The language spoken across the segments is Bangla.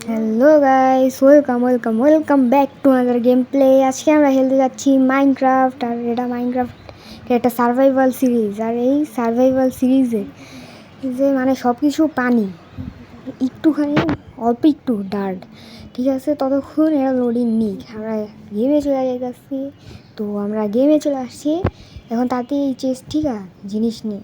Hello guys, welcome back to another game play. আজকে আমরা খেলতে যাচ্ছি মাইনক্রাফট। আর এটা মাইনক্রাফট একটা সার্ভাইভাল সিরিজ। আর এই সার্ভাইভাল সিরিজে যে মানে সব কিছু পানি, একটুখানি অল্প একটু ডার্ট, ঠিক আছে? ততক্ষণ এরা লোডিং নিক, আমরা গেমে চলে যাচ্ছি। তো আমরা গেমে চলে আসছি এখন। তাতে এই চেস ঠিক আছে জিনিস নেই।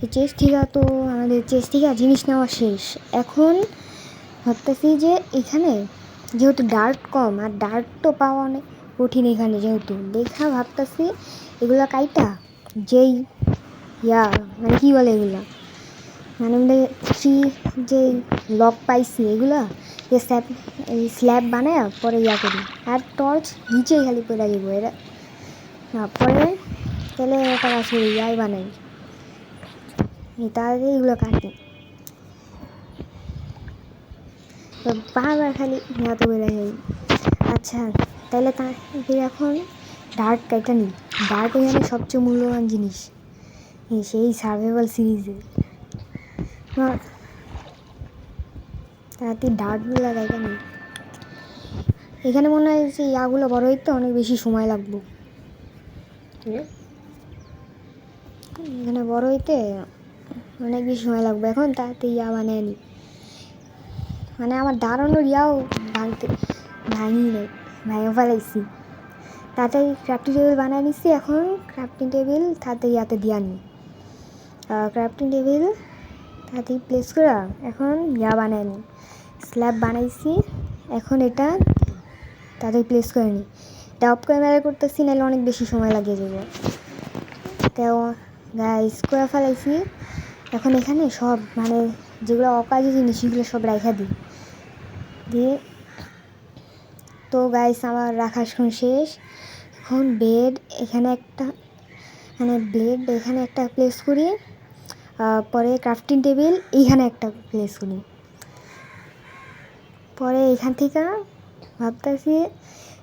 এই চেস্টিকা তো আমাদের চেস্টিকা জিনিস নেওয়া শেষ। এখন ভাবতেছি যে এখানে যেহেতু ডার্ট কম, আর ডার্ট তো পাওয়া অনেক কঠিন এখানে, যেহেতু দেখা ভাবতেছি এগুলা কাইটা যেই মানে কী বলে এগুলা, মানে আমাদের যে লক পাইছি এগুলা যে স্ল্যাব বানায় পরে করি। আর টর্চ নিচে খালি পড়ে যাব এরা পরে, তাহলে একটা কাজ করি বানাই তাহলে এগুলো কাটি বারবার খালি এত বেড়ে যাই। আচ্ছা তাহলে এখন ডার্ট কাইটা নিই। ডার্ট এখানে সবচেয়ে মূল্যবান জিনিস সেই সার্ভাইভাল সিরিজে। তাতে ডার্টগুলো কাইটা নিই। এখানে মনে হয় যে ইয়াগুলো বড় হইতে অনেক বেশি সময় লাগবে। এখানে বড় হইতে অনেক বেশি সময় লাগবে। এখন তাতে বানিয়ে নিই, মানে আমার দাঁড়ানোর ভাঙে ফেলাইছি। তাতে ক্রাফটিং টেবিল বানিয়ে নিচ্ছি। এখন ক্রাফটিং টেবিল তাতে দিয়া নিই, ক্রাফটিং টেবিল তাতে প্লেস করে এখন বানিয়ে নিই। স্ল্যাব বানাইছি, এখন এটা তাতে প্লেস করে নিই। এটা অফ ক্যামেরা করতেছি, নাহলে অনেক বেশি সময় লাগিয়ে যাবে। তো গাইস করে ফেলাইছি। এখন এখানে সব মানে যেগুলো অকাজে জিনিস সেগুলো সব রাখা দিয়ে তো গাইস আমার রাখা শেষ। এখন বেড এখানে একটা, মানে ব্লেড এখানে একটা প্লেস করি, পরে ক্রাফটিং টেবিল এইখানে একটা প্লেস করি। পরে এখান থেকে ভাবতেছি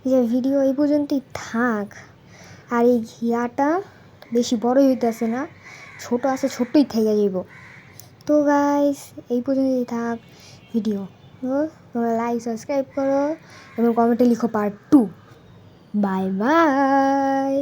যে ভিডিও এই পর্যন্তই থাক। আর এই ঘিয়াটা বেশি বড় হইতেছে না, ছোট আছে, ছোট্টই থেকে যাইব। তো গাইস এই পর্যন্তই থাক ভিডিও। তোমরা লাইক সাবস্ক্রাইব করো এবং কমেন্টে লিখো পার্ট 2। Bye bye.